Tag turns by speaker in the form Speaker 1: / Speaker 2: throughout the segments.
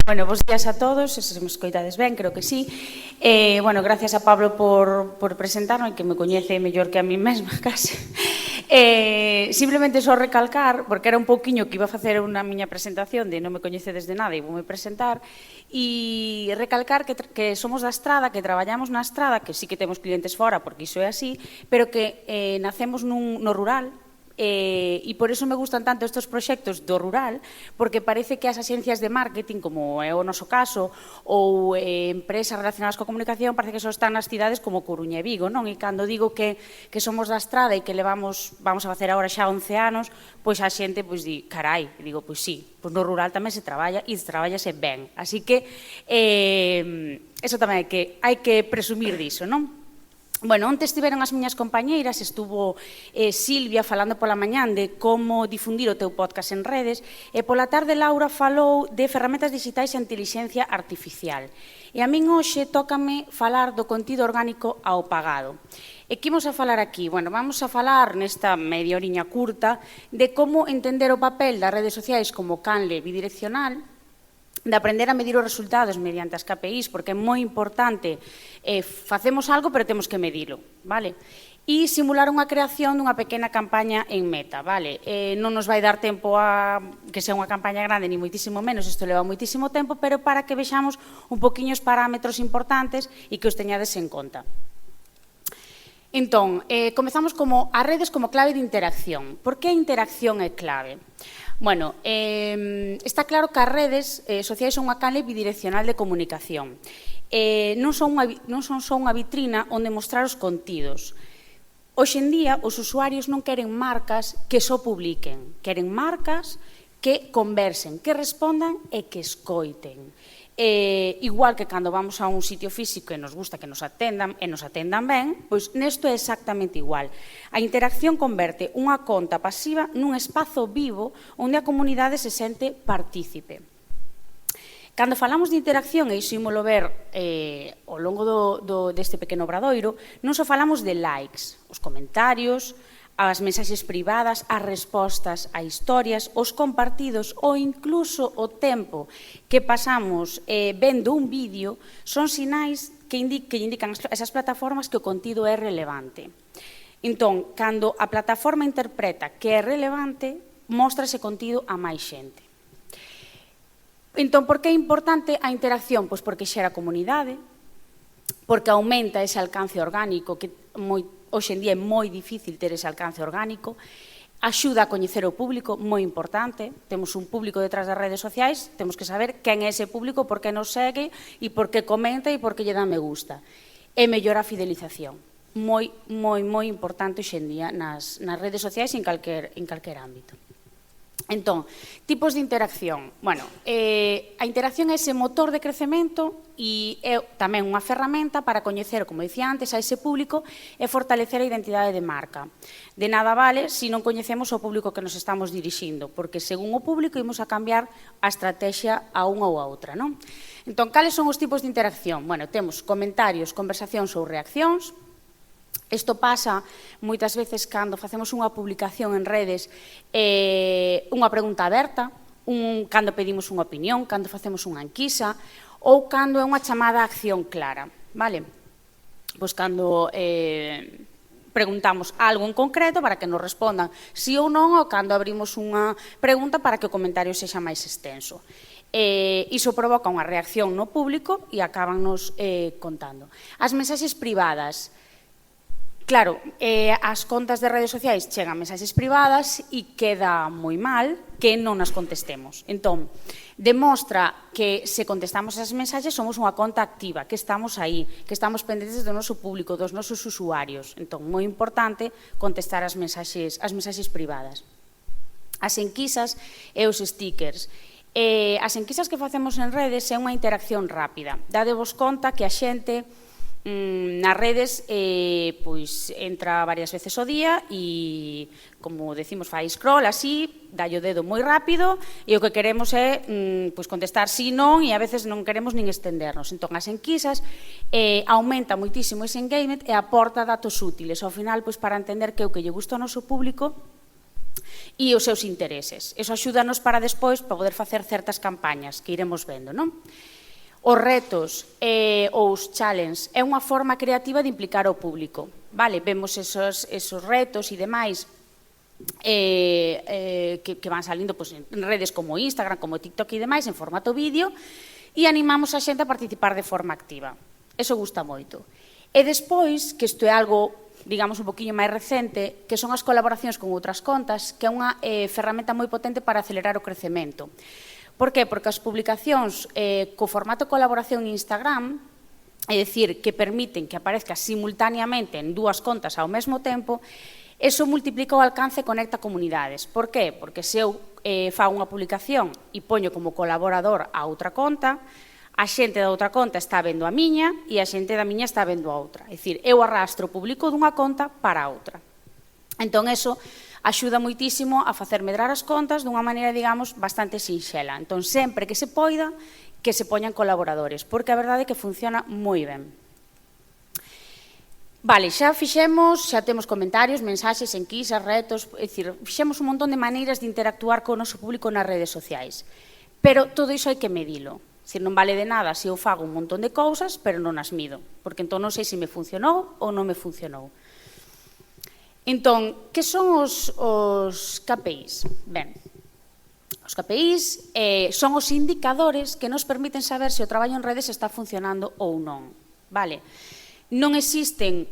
Speaker 1: Bueno, bos días a todos, se me escoitades ben, creo que sí. Bueno, gracias a Pablo por presentarme, que me coñece mellor que a mí mesma, case. Simplemente só recalcar, porque era un pouquiño que iba a facer unha miña presentación de non me coñecedes de nada e voume presentar, e recalcar que somos da Estrada, que traballamos na Estrada, que sí que temos clientes fora, porque iso é así, pero que nacemos no rural, e por iso me gustan tanto estes proxectos do rural, porque parece que as axencias de marketing, como é o noso caso, ou empresas relacionadas coa comunicación, parece que só están nas cidades como Coruña e Vigo, non? E cando digo que somos da Estrada e que vamos a facer agora xa 11 anos, pois a xente di, carai, e digo, pois sí, pois no rural tamén se traballa e traballase ben. Así que, eso tamén hai que presumir diso, non? Bueno, onte estiveron as miñas compañeiras, estuvo Silvia falando pola mañán de como difundir o teu podcast en redes e pola tarde Laura falou de ferramentas digitais e inteligencia artificial. E a min hoxe tócame falar do contido orgánico ao pagado. E que imos a falar aquí? Bueno, vamos a falar nesta media horiña curta de como entender o papel das redes sociais como canle bidireccional, de aprender a medir os resultados mediante as KPIs, porque é moi importante, facemos algo, pero temos que medilo, vale? E simular unha creación dunha pequena campaña en Meta, vale? Non nos vai dar tempo a que sea unha campaña grande, ni moitísimo menos, isto leva moitísimo tempo, pero para que vexamos un poquinho os parámetros importantes e que os teñades en conta. Entón, comezamos como as redes como clave de interacción. Por que a interacción é clave? Bueno, está claro que as redes sociais son unha canle bidireccional de comunicación. Non son só unha vitrina onde mostrar os contidos. Hoxe en día, os usuarios non queren marcas que só publiquen, queren marcas que conversen, que respondan e que escoiten. Igual que cando vamos a un sitio físico e nos gusta que nos atendan e nos atendan ben, pois nesto é exactamente igual. A interacción converte unha conta pasiva nun espazo vivo onde a comunidade se sente partícipe. Cando falamos de interacción, e iso ímolo ver ao longo deste pequeno obradoiro, non só falamos de likes, os comentarios, as mensaxes privadas, as respostas a historias, os compartidos ou incluso o tempo que pasamos vendo un vídeo son sinais que indican esas plataformas que o contido é relevante. Entón, cando a plataforma interpreta que é relevante, mostra ese contido a máis xente. Entón, por que é importante a interacción? Pois porque xera comunidade, porque aumenta ese alcance orgánico que hoxe en día é moi difícil ter ese alcance orgánico, axuda a coñecer o público, moi importante, temos un público detrás das redes sociais, temos que saber quen é ese público, por que nos segue e por que comenta e por que lle dá me gusta. E mellora a fidelización, moi importante hoxe en día nas redes sociais e en calquer ámbito. Entón, tipos de interacción. Bueno, a interacción é ese motor de crecemento e é tamén unha ferramenta para coñecer, como dicía antes, a ese público e fortalecer a identidade de marca. De nada vale se non coñecemos o público que nos estamos dirixindo, porque según o público imos a cambiar a estrategia a unha ou a outra, non? Entón, cales son os tipos de interacción? Bueno, temos comentarios, conversacións ou reaccións. Isto pasa moitas veces cando facemos unha publicación en redes, unha pregunta aberta, cando pedimos unha opinión, cando facemos unha enquisa ou cando é unha chamada a acción clara, vale? Pois cando preguntamos algo en concreto para que nos respondan sí ou non, ou cando abrimos unha pregunta para que o comentario sexa máis extenso. Iso provoca unha reacción no público e acabannos contando. As mensaxes privadas. Claro, as contas de redes sociais chegan mensaxes privadas e queda moi mal que non nas contestemos. Entón, demostra que se contestamos as mensaxes somos unha conta activa, que estamos aí, que estamos pendentes do noso público, dos nosos usuarios. Entón, moi importante contestar as mensaxes privadas. As enquisas e os stickers. As enquisas que facemos en redes é unha interacción rápida. Dadevos conta que a xente nas redes entra varias veces ao día e, como decimos, fai scroll así, dai o dedo moi rápido e o que queremos é contestar sí, non, e a veces non queremos nin estendernos. Entón, as enquisas aumenta moitísimo ese engagement e aporta datos útiles. Ao final, para entender que o que lle gusta ao noso público e os seus intereses. Eso axúdanos para despois para poder facer certas campañas que iremos vendo, non? Os retos ou os challenges é unha forma creativa de implicar ao público. Vale, vemos esos retos e demais que van salindo en redes como Instagram, como TikTok e demais, en formato vídeo, e animamos a xente a participar de forma activa. Eso gusta moito. E despois, que isto é algo, digamos, un poquinho máis recente, que son as colaboracións con outras contas, que é unha ferramenta moi potente para acelerar o crecemento. Por que? Porque as publicacións co formato colaboración en Instagram, é dicir, que permiten que aparezca simultaneamente en dúas contas ao mesmo tempo, eso multiplica o alcance e conecta comunidades. Por que? Porque se eu fago unha publicación e poño como colaborador a outra conta, a xente da outra conta está vendo a miña e a xente da miña está vendo a outra. É dicir, eu arrastro o público dunha conta para a outra. Entón, eso axuda moitísimo a facer medrar as contas dunha maneira, digamos, bastante sinxela. Entón, sempre que se poida, que se poñan colaboradores, porque a verdade é que funciona moi ben. Vale, xa temos comentarios, mensaxes, enquisas, retos, é dicir, fixemos un montón de maneiras de interactuar co noso público nas redes sociais. Pero todo iso hai que medilo. Se non vale de nada se eu fago un montón de cousas, pero non as mido, porque entón non sei se me funcionou ou non me funcionou. Entón, que son os KPIs? Ben, os KPIs son os indicadores que nos permiten saber se o traballo en redes está funcionando ou non. Vale? Non existen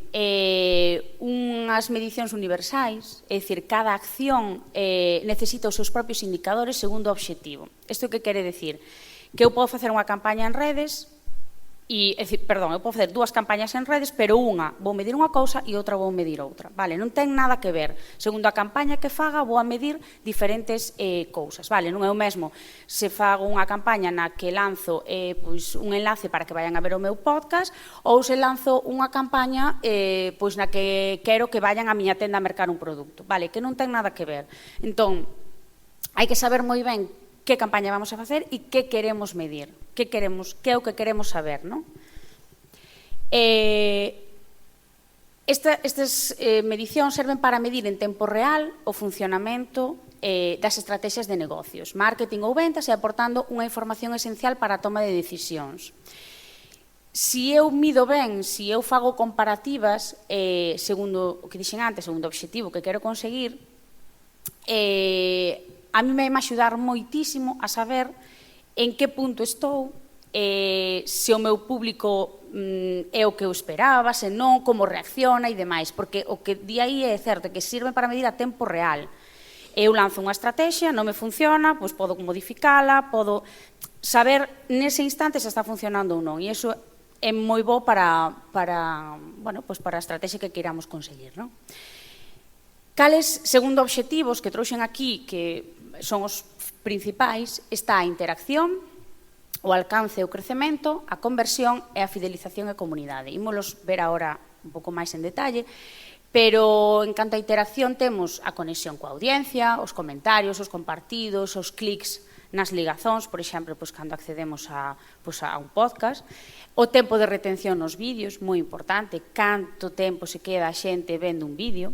Speaker 1: unhas medicións universais, é dicir, cada acción necesita os seus propios indicadores segundo o obxectivo. Isto que quere decir? Que eu podo facer unha campaña en redes, eu podo facer dúas campañas en redes, pero unha vou medir unha cousa e outra vou medir outra. Vale, non ten nada que ver. Segundo a campaña que faga, vou a medir diferentes cousas. Vale, non é o mesmo se fago unha campaña na que lanzo un enlace para que vayan a ver o meu podcast ou se lanzo unha campaña na que quero que vayan á miña tenda a mercar un produto. Vale, que non ten nada que ver. Entón, hai que saber moi ben que campaña vamos a facer e que queremos medir, que é o que queremos saber, non? Estas medicións serven para medir en tempo real o funcionamento das estrategias de negocios, marketing ou ventas, e aportando unha información esencial para a toma de decisións. Se eu mido ben, se eu fago comparativas, segundo o que dixen antes, segundo o obxectivo que quero conseguir, a mí me vai axudar moitísimo a saber en que punto estou, se o meu público é o que eu esperaba, se non, como reacciona e demais, porque o que di aí é certo, que sirve para medir a tempo real. Eu lanzo unha estrategia, non me funciona, pois podo modificala, podo saber nese instante se está funcionando ou non, e iso é moi bo para a estrategia que queiramos conseguir, non? Cales, segundo obxectivos que trouxen aquí, que son os principais, está a interacción, o alcance e o crecemento, a conversión e a fidelización e comunidade. Ímolos ver agora un pouco máis en detalle, pero en canto a interacción temos a conexión coa audiencia, os comentarios, os compartidos, os clics nas ligazóns, por exemplo, cando accedemos a un podcast, o tempo de retención nos vídeos, moi importante, canto tempo se queda a xente vendo un vídeo,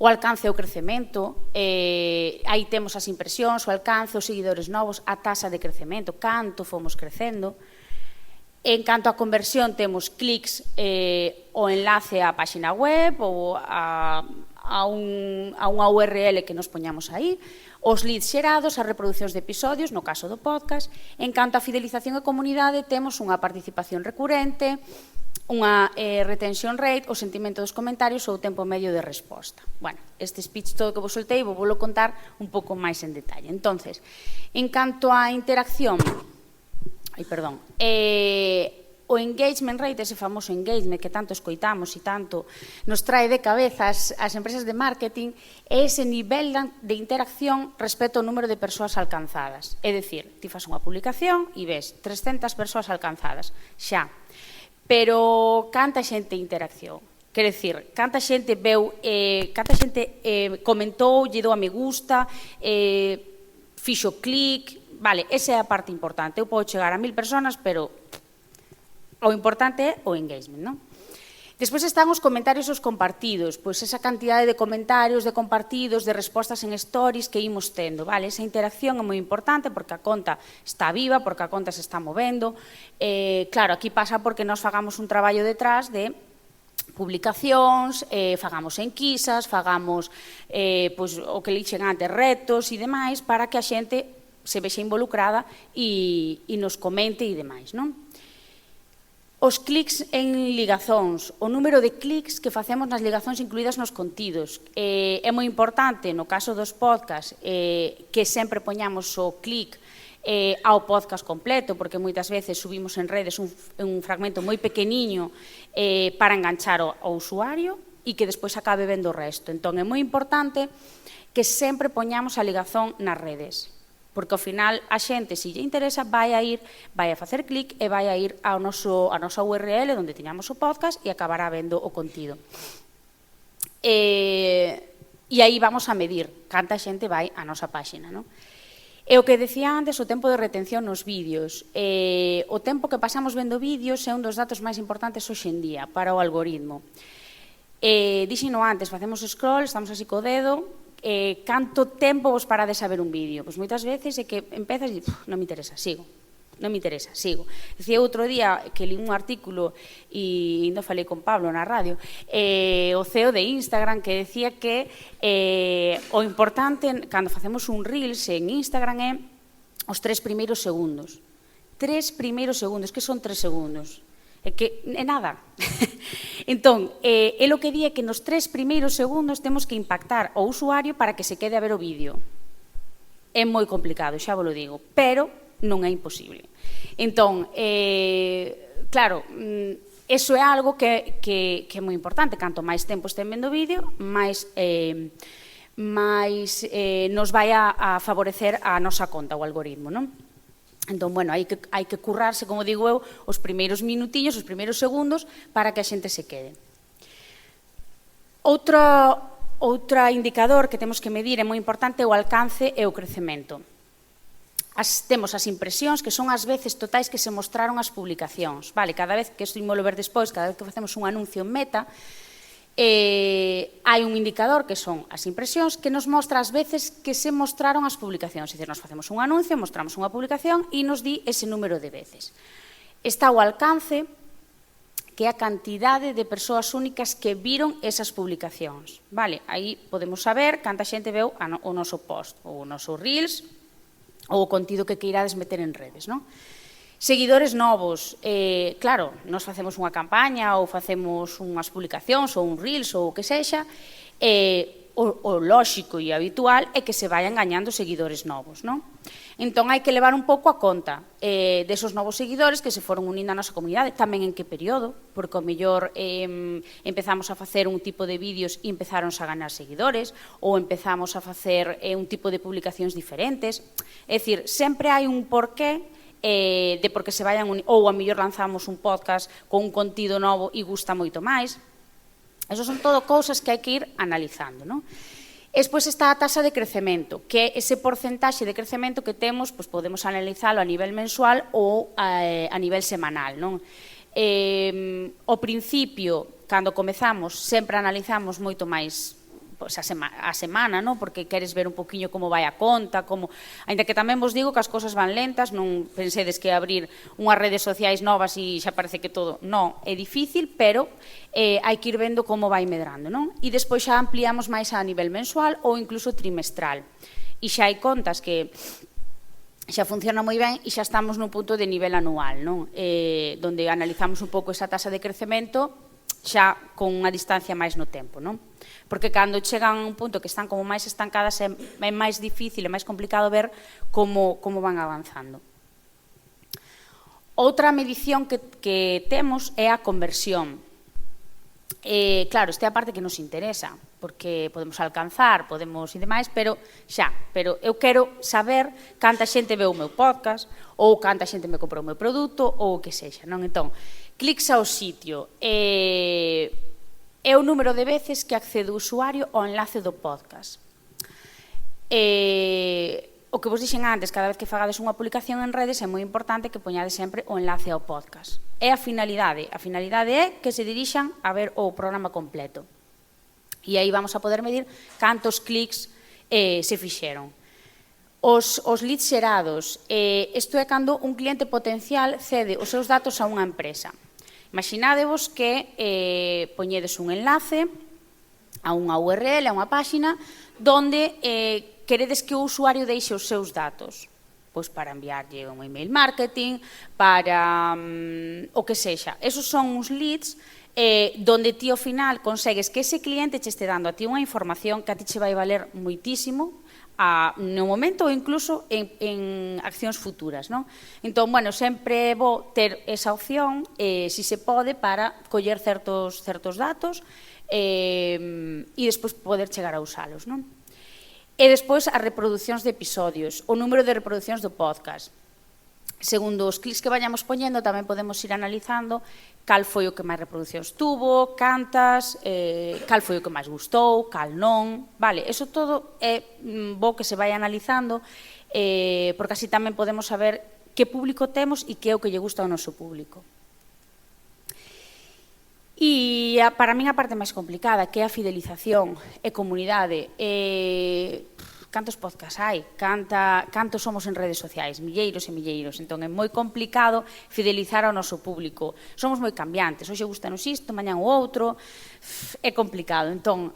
Speaker 1: o alcance e o crecemento, aí temos as impresións, o alcance, os seguidores novos, a taxa de crecemento, canto fomos crecendo. En canto a conversión, temos clics o enlace á páxina web ou a unha URL que nos poñamos aí, os leads xerados, as reproduccións de episodios, no caso do podcast. En canto a fidelización e comunidade, temos unha participación recurrente, unha retention rate, o sentimento dos comentarios ou o tempo medio de resposta. Bueno, este speech todo que vos soltei vou contar un pouco máis en detalle. Entonces, en canto á interacción, o engagement rate, ese famoso engagement que tanto escoitamos e tanto nos trae de cabeza as empresas de marketing, é ese nivel de interacción respecto ao número de persoas alcanzadas. É dicir, ti fas unha publicación e ves 300 persoas alcanzadas, xa. Pero canta xente interacción? Quer dicir, canta xente veu, canta xente comentou, lle dou a me gusta, fixo clic, vale, esa é a parte importante. Eu podo chegar a 1000 personas, pero o importante é o engagement, non? Despois están os comentarios e os compartidos, pois esa cantidade de comentarios, de compartidos, de respostas en stories que imos tendo, vale? Esa interacción é moi importante porque a conta está viva, porque a conta se está movendo. Claro, aquí pasa porque nós fagamos un traballo detrás de publicacións, fagamos enquisas, fagamos pois, o que lixen antes, retos e demais, para que a xente se vexe involucrada e nos comente e demais, non? Os clics en ligazóns, o número de clics que facemos nas ligazóns incluídas nos contidos. É moi importante, no caso dos podcasts, que sempre poñamos o clic ao podcast completo, porque moitas veces subimos en redes un fragmento moi pequeniño para enganchar ao usuario e que despois acabe vendo o resto. Entón, é moi importante que sempre poñamos a ligazón nas redes, porque ao final a xente, se lle interesa, vai a facer clic e vai a ir a nosa URL onde teñamos o podcast e acabará vendo o contido. E aí vamos a medir canta xente vai á nosa páxina, non? E o que decía antes, o tempo de retención nos vídeos. O tempo que pasamos vendo vídeos é un dos datos máis importantes hoxe en día para o algoritmo. Dixeno antes, facemos scroll, estamos así co dedo, canto tempo vos parades a ver un vídeo? Pois moitas veces é que empezas e non me interesa, sigo. Non me interesa, sigo. Dicía outro día que li un artículo e ainda falei con Pablo na radio, o CEO de Instagram, que decía que o importante cando facemos un Reels en Instagram é os 3 primeiros segundos. 3 primeiros segundos, que son 3 segundos? É que é nada. Entón, el o que di é que nos 3 primeiros segundos temos que impactar ao usuario para que se quede a ver o vídeo. É moi complicado, xa vos lo digo, pero non é imposible. Entón, claro, eso é algo que é moi importante. Canto máis tempo estén vendo o vídeo, máis nos vai a favorecer a nosa conta, o algoritmo, non? Entón, bueno, hai que currarse, como digo eu, os primeiros minutiños, os primeiros segundos, para que a xente se quede. Outro indicador que temos que medir é moi importante o alcance e o crecemento. Temos as impresións, que son as veces totais que se mostraron as publicacións. Vale, cada vez que isto imolo ver despois, cada vez que facemos un anuncio en Meta, hai un indicador que son as impresións que nos mostra as veces que se mostraron as publicacións. É dicir, nos facemos un anuncio, mostramos unha publicación e nos di ese número de veces. Está o alcance, que é a cantidade de persoas únicas que viron esas publicacións. Vale, aí podemos saber canta xente veu o noso post, ou o noso Reels, ou o contido que queirades meter en redes, non? Seguidores novos, claro, nos facemos unha campaña ou facemos unhas publicacións ou un Reels ou o que sexa, o lóxico e habitual é que se vayan gañando seguidores novos, non? Entón, hai que levar un pouco a conta desos novos seguidores que se foron unindo á nosa comunidade, tamén en que período, porque ao mellor empezamos a facer un tipo de vídeos e empezáronse a ganar seguidores, ou empezamos a facer un tipo de publicacións diferentes. É dicir, sempre hai un porqué de porque se vayan ou a mellor lanzamos un podcast con un contido novo e gusta moito máis. Esas son todo cousas que hai que ir analizando, non? Despois está a taxa de crecemento, que é ese porcentaxe de crecemento que temos, pois podemos analizalo a nivel mensual ou a nivel semanal, non? Ao principio, cando comezamos, sempre analizamos moito máis a semana, non? Porque queres ver un poquinho como vai a conta, ainda que tamén vos digo que as cousas van lentas, non pensedes que abrir unhas redes sociais novas e xa parece que todo, non, é difícil, pero hai que ir vendo como vai medrando, non? E despois xa ampliamos máis a nivel mensual ou incluso trimestral. E xa hai contas que xa funciona moi ben e xa estamos nun punto de nivel anual, non? Donde analizamos un pouco esa taxa de crecemento xa con unha distancia máis no tempo, non? Porque cando chegan a un punto que están como máis estancadas é máis difícil, é máis complicado ver como van avanzando. Outra medición que temos é a conversión. Claro, esta é a parte que nos interesa, porque podemos alcanzar, podemos e demais, pero eu quero saber canta xente veu o meu podcast, ou canta xente me comprou o meu produto, ou o que sexa, non? Entón, clics ao sitio, é o número de veces que accede o usuario ao enlace do podcast. o que vos dixen antes, cada vez que fagades unha publicación en redes é moi importante que poñades sempre o enlace ao podcast. É a finalidade é que se dirixan a ver o programa completo. E aí vamos a poder medir cantos clics se fixeron. Os leads xerados, isto é cando un cliente potencial cede os seus datos a unha empresa. Imaginádevos que poñedes un enlace a unha URL, a unha páxina, donde queredes que o usuario deixe os seus datos, pois para enviarlle un email marketing, para o que sexa. Esos son uns leads donde ti ao final consegues que ese cliente che este dando a ti unha información que a ti che vai valer moitísimo no momento ou incluso en accións futuras, non? Entón, bueno, sempre é bo ter esa opción, se se pode, para coller certos datos e despois poder chegar a usalos, non? E despois as reproduccións de episodios, o número de reproduccións do podcast. Segundo os clics que vayamos poñendo, tamén podemos ir analizando cal foi o que máis reproduccións tuvo, cantas, cal foi o que máis gustou, cal non. Vale, eso todo é bo que se vai analizando, porque así tamén podemos saber que público temos e que é o que lle gusta ao noso público. E para min a parte máis complicada, que é a fidelización e comunidade. Cantos podcasts hai? Cantos somos en redes sociais? Milleiros e milleiros. Entón, é moi complicado fidelizar ao noso público. Somos moi cambiantes. Hoxe gustanos isto, mañán o outro. É complicado. Entón,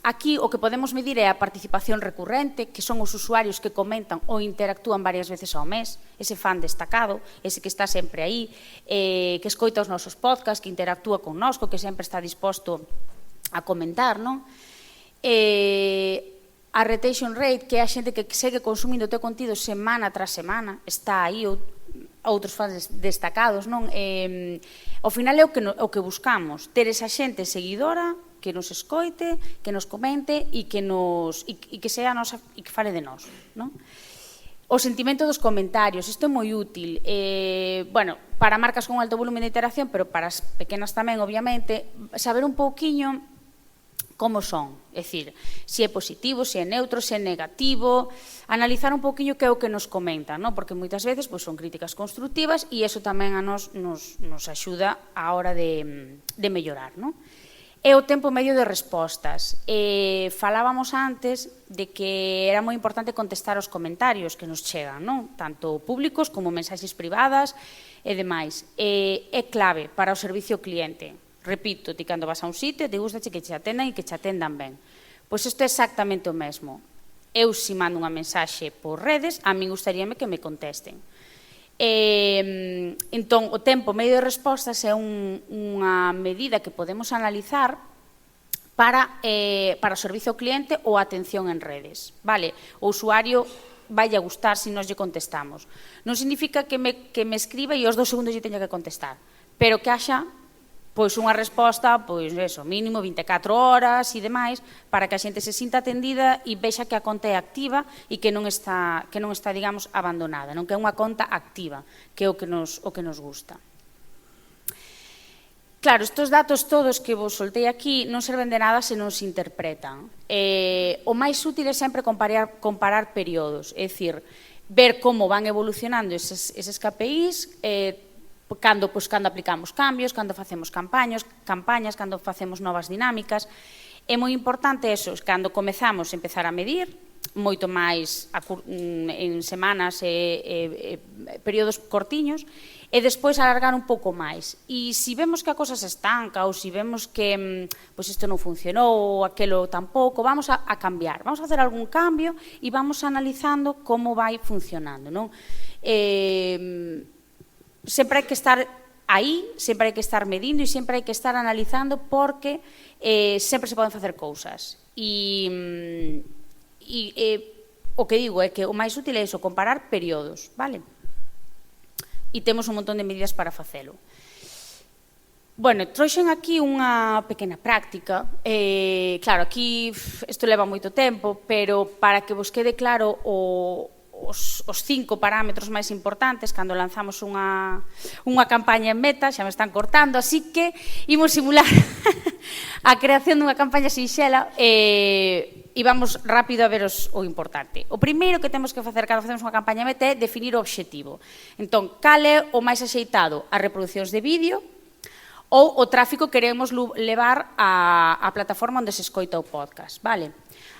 Speaker 1: aquí o que podemos medir é a participación recurrente, que son os usuarios que comentan ou interactúan varias veces ao mes, ese fan destacado, ese que está sempre aí, que escoita os nosos podcasts, que interactúa connosco, que sempre está disposto a comentar, non? A retention rate, que é a xente que segue consumindo o teu contido semana tras semana, está aí, outros fans destacados, non? Ao final é o que buscamos, ter esa xente seguidora que nos escoite, que nos comente e que sea nosa e que fale de nós, non? O sentimento dos comentarios, isto é moi útil, bueno, para marcas con alto volumen de interacción, pero para as pequenas tamén, obviamente, saber un pouquiño como son, é dicir, se é positivo, se é neutro, se é negativo, analizar un poquinho que é o que nos comentan, non? Porque moitas veces son críticas constructivas e iso tamén a nos axuda á hora de mellorar, non? E o tempo medio de respostas. Falábamos antes de que era moi importante contestar os comentarios que nos chegan, non? Tanto públicos como mensaxes privadas e demais. É clave para o servicio ao cliente. Repito, ti cando vas a un sitio, te gusta que te atendan e que te atendan ben. Pois isto é exactamente o mesmo. Eu, se mando unha mensaxe por redes, a min gustaríame que me contesten. Entón, o tempo medio de respostas é unha medida que podemos analizar para o servicio ao cliente ou a atención en redes. Vale? O usuario vai a gustar se nos lle contestamos. Non significa que me escriba e aos 2 segundos lle teña que contestar, pero que haxa pois unha resposta, pois eso, mínimo 24 horas e demais, para que a xente se sinta atendida e vexa que a conta é activa e que non está, digamos, abandonada, non, que é unha conta activa, que é o que nos gusta. Claro, estes datos todos que vos soltei aquí non serven de nada se non se interpretan. O máis útil é sempre comparar períodos, é dicir, ver como van evolucionando eses KPIs, cando aplicamos cambios, cando facemos campañas, cando facemos novas dinámicas. É moi importante eso, cando comezamos a empezar a medir, moito máis en semanas e períodos cortiños, e despois alargar un pouco máis. E se vemos que a cosa se estanca ou se vemos que isto non funcionou ou aquelo tampouco, vamos a cambiar, vamos a facer algún cambio e vamos analizando como vai funcionando, non? Sempre hai que estar aí, sempre hai que estar medindo e sempre hai que estar analizando, porque sempre se poden facer cousas. E o que digo é que o máis útil é iso, comparar períodos, vale? E temos un montón de medidas para facelo. Bueno, trouxen aquí unha pequena práctica. Claro, aquí isto leva moito tempo, pero para que vos quede claro os 5 parámetros máis importantes cando lanzamos unha campaña en Meta, xa me están cortando, así que imos simular A creación dunha campaña sinxela e vamos rápido a ver o importante. O primeiro que temos que facer cando facemos unha campaña meta é definir o obxectivo. Entón, cal é o máis axeitado? As reproduccións de vídeo ou o tráfico que queremos levar á plataforma onde se escoita o podcast, vale?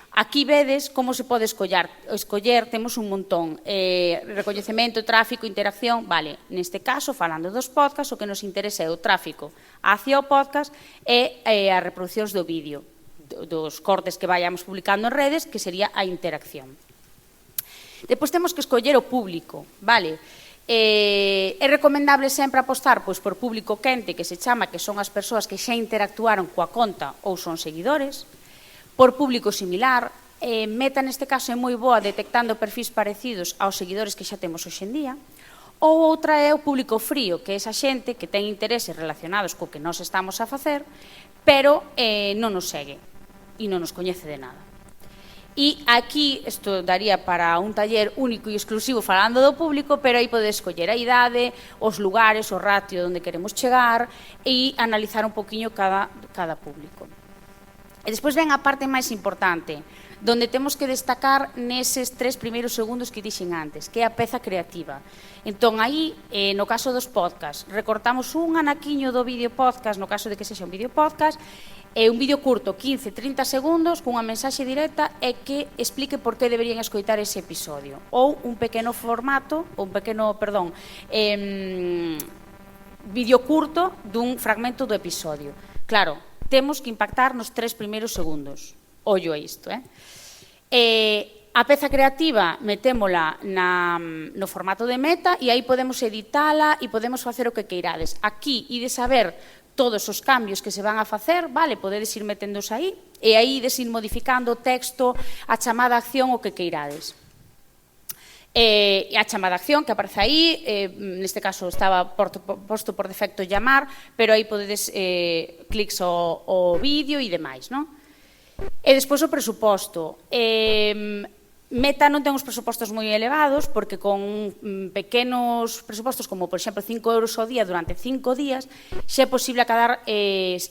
Speaker 1: Aquí vedes como se pode escoller, temos un montón, recoñecemento, tráfico, interacción, vale, neste caso, falando dos podcasts, o que nos interesa é o tráfico hacia o podcast e as reproduccións do vídeo, dos cortes que vayamos publicando en redes, que sería a interacción. Depois temos que escoller o público, vale? É recomendable sempre apostar por público quente, que se chama, que son as persoas que xa interactuaron coa conta ou son seguidores, por público similar. Meta neste caso é moi boa detectando perfis parecidos aos seguidores que xa temos hoxe en día. Ou outra é o público frío, que é esa xente que ten intereses relacionados co que nós estamos a facer, pero non nos segue e non nos coñece de nada. E aquí, isto daría para un taller único e exclusivo falando do público, pero aí podes escoller a idade, os lugares, o ratio onde queremos chegar e analizar un poquinho cada público. E despois ven a parte máis importante, donde temos que destacar neses 3 primeiros segundos que dixen antes, que é a peza creativa. Entón, aí, no caso dos podcasts, recortamos un anaquiño do vídeo podcast, no caso de que sexa un vídeo podcast, un vídeo curto, 15-30 segundos, cunha mensaxe directa e que explique por que deberían escoitar ese episodio. Ou un pequeno formato, vídeo curto dun fragmento do episodio. Claro, temos que impactar nos 3 primeiros segundos. Ollo a isto, A peza creativa metémola no formato de meta e aí podemos editala e podemos facer o que queirades. Aquí, ides a ver todos os cambios que se van a facer, vale, podedes ir meténdos aí e aí ides ir modificando o texto, a chamada a acción, o que queirades. E a chamada a acción que aparece aí, neste caso estaba posto por defecto llamar, pero aí podedes clics ao vídeo e demais, non? E despois o presuposto. Meta non ten uns presupostos moi elevados, porque con pequenos presupostos, como por exemplo 5 euros ao día durante 5 días, xa é posible acadar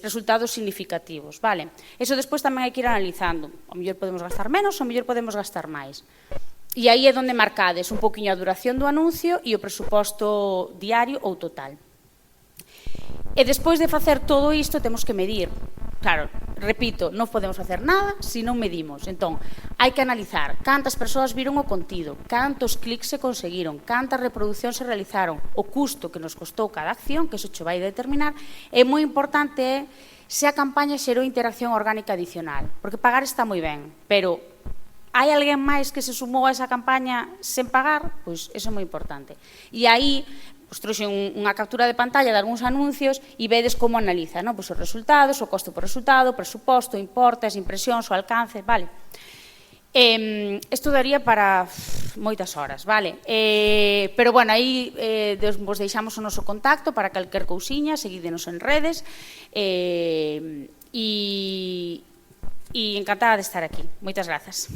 Speaker 1: resultados significativos, vale? Eso despois tamén hai que ir analizando. O mellor podemos gastar menos, o mellor podemos gastar máis. E aí é onde marcades un poquinho a duración do anuncio e o presuposto diario ou total. E despois de facer todo isto, temos que medir. Claro, repito, non podemos facer nada se non medimos. Entón, hai que analizar cantas persoas viron o contido, cantos clics se conseguiron, cantas reproduccións se realizaron, o custo que nos costou cada acción, que eso che vai determinar. E moi importante é se a campaña xerou interacción orgánica adicional, porque pagar está moi ben, pero hai alguén máis que se sumou a esa campaña sen pagar? Pois eso é moi importante. E aí trouxe unha captura de pantalla de algúns anuncios e vedes como analiza, non? Pois os resultados, o costo por resultado, o presuposto, o importe, as impresións, o alcance, vale? Isto daría para moitas horas, vale? Pero, bueno, aí vos deixamos o noso contacto para calquer cousiña, seguídenos en redes e encantada de estar aquí. Moitas grazas.